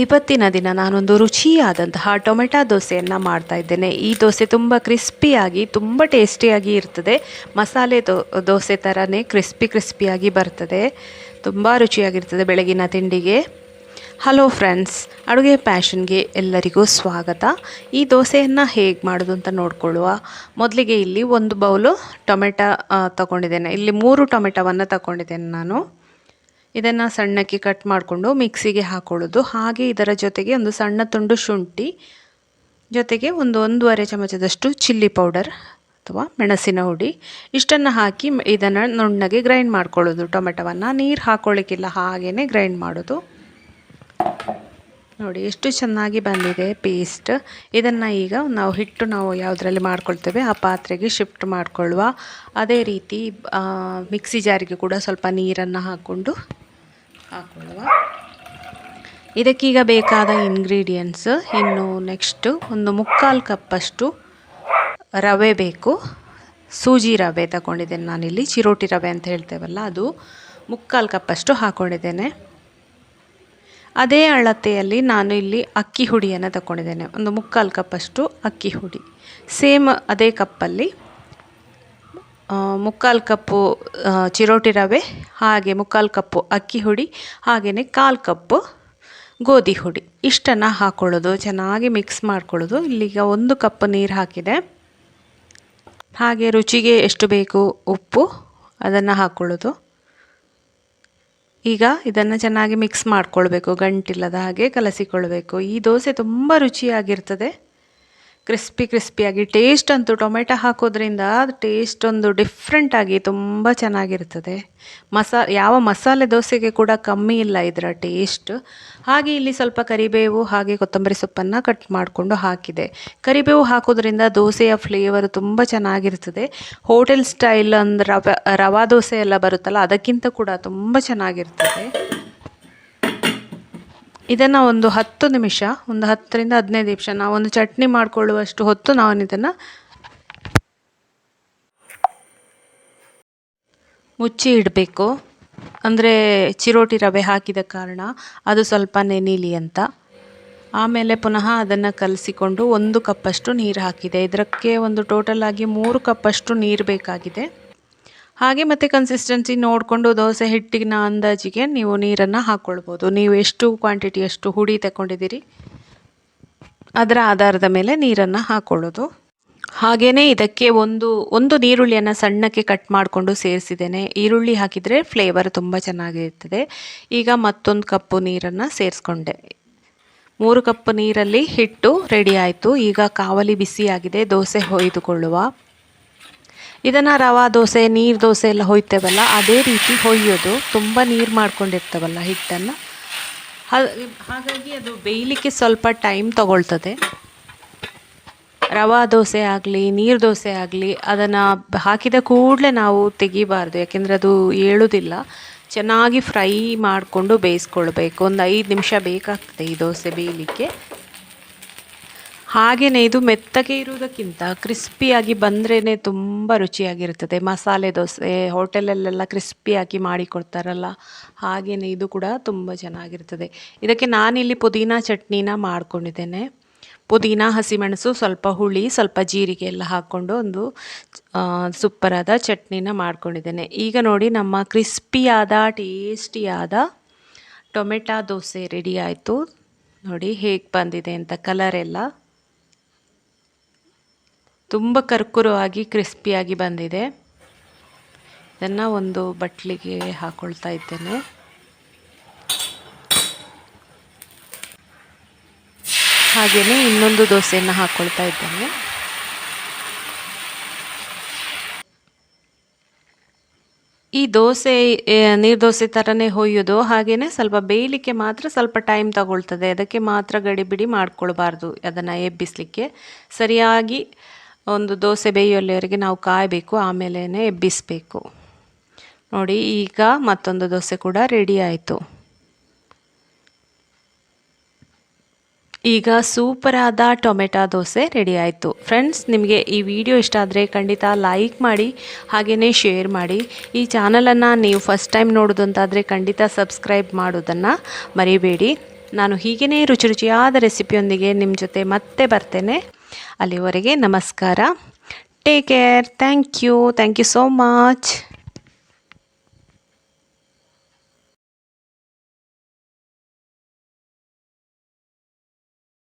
ಇವತ್ತಿನ ದಿನ ನಾನೊಂದು ರುಚಿಯಾದಂತಹ ಟೊಮೆಟೊ ದೋಸೆಯನ್ನು ಮಾಡ್ತಾ ಇದ್ದೇನೆ. ಈ ದೋಸೆ ತುಂಬ ಕ್ರಿಸ್ಪಿಯಾಗಿ ತುಂಬ ಟೇಸ್ಟಿಯಾಗಿ ಇರ್ತದೆ. ಮಸಾಲೆ ದೋಸೆ ಥರನೇ ಕ್ರಿಸ್ಪಿಯಾಗಿ ಬರ್ತದೆ. ತುಂಬ ರುಚಿಯಾಗಿರ್ತದೆ ಬೆಳಗಿನ ತಿಂಡಿಗೆ. ಹಲೋ ಫ್ರೆಂಡ್ಸ್, ಅಡುಗೆ ಪ್ಯಾಷನ್ಗೆ ಎಲ್ಲರಿಗೂ ಸ್ವಾಗತ. ಈ ದೋಸೆಯನ್ನು ಹೇಗೆ ಮಾಡೋದು ಅಂತ ನೋಡ್ಕೊಳ್ಳುವ. ಮೊದಲಿಗೆ ಇಲ್ಲಿ ಒಂದು ಬೌಲು ಟೊಮೆಟೊ ತಗೊಂಡಿದ್ದೇನೆ. ಇಲ್ಲಿ 3 ಟೊಮೆಟೊವನ್ನು ತಗೊಂಡಿದ್ದೇನೆ ನಾನು. ಇದನ್ನು ಸಣ್ಣಕ್ಕೆ ಕಟ್ ಮಾಡಿಕೊಂಡು ಮಿಕ್ಸಿಗೆ ಹಾಕೊಳ್ಳೋದು. ಹಾಗೆ ಇದರ ಜೊತೆಗೆ ಒಂದು ಸಣ್ಣ ತುಂಡು ಶುಂಠಿ, ಜೊತೆಗೆ ಒಂದೂವರೆ ಚಮಚದಷ್ಟು ಚಿಲ್ಲಿ ಪೌಡರ್ ಅಥವಾ ಮೆಣಸಿನ ಹುಡಿ, ಇಷ್ಟನ್ನು ಹಾಕಿ ಇದನ್ನು ನುಣ್ಣಗೆ ಗ್ರೈಂಡ್ ಮಾಡ್ಕೊಳ್ಳೋದು. ಟೊಮೆಟೊವನ್ನು ನೀರು ಹಾಕೊಳ್ಳಿಕ್ಕಿಲ್ಲ, ಹಾಗೇ ಗ್ರೈಂಡ್ ಮಾಡೋದು. ನೋಡಿ ಎಷ್ಟು ಚೆನ್ನಾಗಿ ಬಂದಿದೆ ಪೇಸ್ಟ್. ಇದನ್ನು ಈಗ ನಾವು ಯಾವುದರಲ್ಲಿ ಮಾಡ್ಕೊಳ್ತೇವೆ ಆ ಪಾತ್ರೆಗೆ ಶಿಫ್ಟ್ ಮಾಡಿಕೊಳ್ಳುವ. ಅದೇ ರೀತಿ ಮಿಕ್ಸಿ ಜಾರಿಗೆ ಕೂಡ ಸ್ವಲ್ಪ ನೀರನ್ನು ಹಾಕ್ಕೊಳ್ಳುವ. ಇದಕ್ಕೀಗ ಬೇಕಾದ ಇಂಗ್ರೀಡಿಯೆಂಟ್ಸ್ ಇನ್ನು ನೆಕ್ಸ್ಟು ಒಂದು 3/4 ಕಪ್ಪಷ್ಟು ರವೆ ಬೇಕು. ಸೂಜಿ ರವೆ ತಗೊಂಡಿದ್ದೇನೆ ನಾನಿಲ್ಲಿ, ಚಿರೋಟಿ ರವೆ ಅಂತ ಹೇಳ್ತೇವಲ್ಲ ಅದು 3/4 ಕಪ್ಪಷ್ಟು ಹಾಕ್ಕೊಂಡಿದ್ದೇನೆ. ಅದೇ ಅಳತೆಯಲ್ಲಿ ನಾನು ಇಲ್ಲಿ ಅಕ್ಕಿ ಹುಡಿಯನ್ನು ತಗೊಂಡಿದ್ದೇನೆ, ಒಂದು 3/4 ಕಪ್ಪಷ್ಟು ಅಕ್ಕಿ ಹುಡಿ. ಸೇಮ್ ಅದೇ ಕಪ್ಪಲ್ಲಿ 3/4 ಕಪ್ಪು ಚಿರೋಟಿ ರವೆ, ಹಾಗೆ 3/4 ಕಪ್ಪು ಅಕ್ಕಿ ಹುಡಿ, ಹಾಗೆಯೇ 1/4 ಕಪ್ಪು ಗೋಧಿ ಹುಡಿ. ಇಷ್ಟನ್ನು ಹಾಕ್ಕೊಳ್ಳೋದು, ಚೆನ್ನಾಗಿ ಮಿಕ್ಸ್ ಮಾಡ್ಕೊಳ್ಳೋದು. ಇಲ್ಲಿಗ 1 ಕಪ್ ನೀರು ಹಾಕಿದೆ. ಹಾಗೆ ರುಚಿಗೆ ಎಷ್ಟು ಬೇಕು ಉಪ್ಪು ಅದನ್ನು ಹಾಕ್ಕೊಳ್ಳೋದು. ಈಗ ಇದನ್ನು ಚೆನ್ನಾಗಿ ಮಿಕ್ಸ್ ಮಾಡ್ಕೊಳ್ಬೇಕು, ಗಂಟಿಲ್ಲದ ಹಾಗೆ ಕಲಸಿಕೊಳ್ಬೇಕು. ಈ ದೋಸೆ ತುಂಬ ರುಚಿಯಾಗಿರ್ತದೆ, ಕ್ರಿಸ್ಪಿಯಾಗಿ. ಟೇಸ್ಟ್ ಅಂತೂ ಟೊಮೆಟೊ ಹಾಕೋದ್ರಿಂದ ಟೇಸ್ಟ್ ಒಂದು ಡಿಫ್ರೆಂಟಾಗಿ ತುಂಬ ಚೆನ್ನಾಗಿರ್ತದೆ. ಯಾವ ಮಸಾಲೆ ದೋಸೆಗೆ ಕೂಡ ಕಮ್ಮಿ ಇಲ್ಲ ಇದರ ಟೇಸ್ಟ್. ಹಾಗೆ ಇಲ್ಲಿ ಸ್ವಲ್ಪ ಕರಿಬೇವು ಹಾಗೆ ಕೊತ್ತಂಬರಿ ಸೊಪ್ಪನ್ನು ಕಟ್ ಮಾಡಿಕೊಂಡು ಹಾಕಿದೆ. ಕರಿಬೇವು ಹಾಕೋದ್ರಿಂದ ದೋಸೆಯ ಫ್ಲೇವರ್ ತುಂಬ ಚೆನ್ನಾಗಿರ್ತದೆ. ಹೋಟೆಲ್ ಸ್ಟೈಲ್ ಅಂದ್ರೆ ರವಾ ದೋಸೆ ಎಲ್ಲ ಬರುತ್ತಲ್ಲ, ಅದಕ್ಕಿಂತ ಕೂಡ ತುಂಬ ಚೆನ್ನಾಗಿರ್ತದೆ. ಇದನ್ನು ಒಂದು 10 ನಿಮಿಷ, ಒಂದು 10ರಿಂದ 15 ನಿಮಿಷ ನಾವೊಂದು ಚಟ್ನಿ ಮಾಡಿಕೊಳ್ಳುವಷ್ಟು ಹೊತ್ತು ನಾವು ಇದನ್ನು ಮುಚ್ಚಿ ಇಡಬೇಕು. ಅಂದರೆ ಚಿರೋಟಿ ರವೆ ಹಾಕಿದ ಕಾರಣ ಅದು ಸ್ವಲ್ಪ ನೆನೀಲಿ ಅಂತ. ಆಮೇಲೆ ಪುನಃ ಅದನ್ನು ಕಲಸಿಕೊಂಡು 1 ಕಪ್ಪಷ್ಟು ನೀರು ಹಾಕಿದೆ. ಇದಕ್ಕೆ ಒಂದು ಟೋಟಲ್ ಆಗಿ 3 ಕಪ್ಪಷ್ಟು ನೀರು ಬೇಕಾಗಿದೆ. ಹಾಗೆ ಮತ್ತು ಕನ್ಸಿಸ್ಟೆನ್ಸಿ ನೋಡಿಕೊಂಡು ದೋಸೆ ಹಿಟ್ಟಿನ ಅಂದಾಜಿಗೆ ನೀವು ನೀರನ್ನು ಹಾಕ್ಕೊಳ್ಬೋದು. ನೀವು ಎಷ್ಟು ಕ್ವಾಂಟಿಟಿ ಎಷ್ಟು ಹುಡಿ ತಗೊಂಡಿದ್ದೀರಿ ಅದರ ಆಧಾರದ ಮೇಲೆ ನೀರನ್ನು ಹಾಕ್ಕೊಳ್ಳೋದು. ಹಾಗೆಯೇ ಇದಕ್ಕೆ ಒಂದು ನೀರುಳ್ಳಿಯನ್ನು ಸಣ್ಣಕ್ಕೆ ಕಟ್ ಮಾಡಿಕೊಂಡು ಸೇರಿಸಿದ್ದೇನೆ. ಈರುಳ್ಳಿ ಹಾಕಿದರೆ ಫ್ಲೇವರ್ ತುಂಬ ಚೆನ್ನಾಗಿರ್ತದೆ. ಈಗ ಮತ್ತೊಂದು ಕಪ್ಪು ನೀರನ್ನು ಸೇರಿಸ್ಕೊಂಡೆ. 3 ಕಪ್ ನೀರಲ್ಲಿ ಹಿಟ್ಟು ರೆಡಿ ಆಯಿತು. ಈಗ ಕಾವಲಿ ಬಿಸಿಯಾಗಿದೆ, ದೋಸೆ ಹೊಯ್ದುಕೊಳ್ಳುವ. ಇದನ್ನು ರವಾ ದೋಸೆ, ನೀರು ದೋಸೆ ಎಲ್ಲ ಹೊಯ್ತೇವಲ್ಲ ಅದೇ ರೀತಿ ಹೊಯ್ಯೋದು. ತುಂಬ ನೀರು ಮಾಡ್ಕೊಂಡಿರ್ತೇವಲ್ಲ ಹಿಟ್ಟನ್ನು, ಹಾಗಾಗಿ ಅದು ಬೇಯಲಿಕ್ಕೆ ಸ್ವಲ್ಪ ಟೈಮ್ ತಗೊಳ್ತದೆ. ರವಾ ದೋಸೆ ಆಗಲಿ ನೀರು ದೋಸೆ ಆಗಲಿ ಅದನ್ನು ಹಾಕಿದ ಕೂಡಲೇ ನಾವು ತೆಗಿಬಾರ್ದು, ಯಾಕೆಂದರೆ ಅದು ಏಳೋದಿಲ್ಲ. ಚೆನ್ನಾಗಿ ಫ್ರೈ ಮಾಡಿಕೊಂಡು ಬೇಯಿಸ್ಕೊಳ್ಬೇಕು. ಒಂದು 5 ನಿಮಿಷ ಬೇಕಾಗ್ತದೆ ಈ ದೋಸೆ ಬೇಯಲಿಕ್ಕೆ. ಹಾಗೆಯೇ ಇದು ಮೆತ್ತಗೆ ಇರುವುದಕ್ಕಿಂತ ಕ್ರಿಸ್ಪಿಯಾಗಿ ಬಂದ್ರೇ ತುಂಬ ರುಚಿಯಾಗಿರ್ತದೆ. ಮಸಾಲೆ ದೋಸೆ ಹೋಟೆಲಲ್ಲೆಲ್ಲ ಕ್ರಿಸ್ಪಿಯಾಗಿ ಮಾಡಿಕೊಡ್ತಾರಲ್ಲ, ಹಾಗೆಯೇ ಇದು ಕೂಡ ತುಂಬ ಚೆನ್ನಾಗಿರ್ತದೆ. ಇದಕ್ಕೆ ನಾನಿಲ್ಲಿ ಪುದೀನ ಚಟ್ನಿನ ಮಾಡ್ಕೊಂಡಿದ್ದೇನೆ. ಪುದೀನ, ಹಸಿಮೆಣಸು, ಸ್ವಲ್ಪ ಹುಳಿ, ಸ್ವಲ್ಪ ಜೀರಿಗೆ ಎಲ್ಲ ಹಾಕ್ಕೊಂಡು ಒಂದು ಸೂಪರಾದ ಚಟ್ನಿನ ಮಾಡ್ಕೊಂಡಿದ್ದೇನೆ. ಈಗ ನೋಡಿ ನಮ್ಮ ಕ್ರಿಸ್ಪಿಯಾದ ಟೇಸ್ಟಿಯಾದ ಟೊಮೆಟೊ ದೋಸೆ ರೆಡಿ ಆಯಿತು. ನೋಡಿ ಹೇಗೆ ಬಂದಿದೆ ಅಂತ, ಕಲರೆಲ್ಲ ತುಂಬ ಕರ್ಕುರವಾಗಿ ಕ್ರಿಸ್ಪಿಯಾಗಿ ಬಂದಿದೆ. ಇದನ್ನು ಒಂದು ಬಟ್ಲಿಗೆ ಹಾಕ್ಕೊಳ್ತಾ ಇದ್ದೇನೆ. ಹಾಗೆಯೇ ಇನ್ನೊಂದು ದೋಸೆಯನ್ನು ಹಾಕ್ಕೊಳ್ತಾ ಇದ್ದೇನೆ. ಈ ದೋಸೆ ನೀರು ದೋಸೆ ಥರನೇ ಹೊಯ್ಯೋದು. ಹಾಗೆಯೇ ಸ್ವಲ್ಪ ಬೇಯಲಿಕ್ಕೆ ಮಾತ್ರ ಸ್ವಲ್ಪ ಟೈಮ್ ತಗೊಳ್ತದೆ. ಅದಕ್ಕೆ ಮಾತ್ರ ಗಡಿಬಿಡಿ ಮಾಡ್ಕೊಳ್ಬಾರ್ದು. ಅದನ್ನು ಎಬ್ಬಿಸಲಿಕ್ಕೆ ಸರಿಯಾಗಿ ಒಂದು ದೋಸೆ ಬೇಯುವಲ್ಲಿವರೆಗೆ ನಾವು ಕಾಯಬೇಕು, ಆಮೇಲೆ ಎಬ್ಬಿಸಬೇಕು. ನೋಡಿ ಈಗ ಮತ್ತೊಂದು ದೋಸೆ ಕೂಡ ರೆಡಿ ಆಯಿತು. ಈಗ ಸೂಪರಾದ ಟೊಮೆಟೊ ದೋಸೆ ರೆಡಿ ಆಯಿತು. ಫ್ರೆಂಡ್ಸ್, ನಿಮಗೆ ಈ ವಿಡಿಯೋ ಇಷ್ಟ ಆದರೆ ಖಂಡಿತ ಲೈಕ್ ಮಾಡಿ, ಹಾಗೆಯೇ ಶೇರ್ ಮಾಡಿ. ಈ ಚಾನಲನ್ನು ನೀವು ಫಸ್ಟ್ ಟೈಮ್ ನೋಡೋದು ಅಂತಾದರೆ ಖಂಡಿತ ಸಬ್ಸ್ಕ್ರೈಬ್ ಮಾಡೋದನ್ನು ಮರಿಬೇಡಿ. ನಾನು ಹೀಗೇ ರುಚಿ ರುಚಿಯಾದ ರೆಸಿಪಿಯೊಂದಿಗೆ ನಿಮ್ಮ ಜೊತೆ ಮತ್ತೆ ಬರ್ತೇನೆ. ಅಲ್ಲಿವರೆಗೆ ನಮಸ್ಕಾರ. Take care. Thank you so much.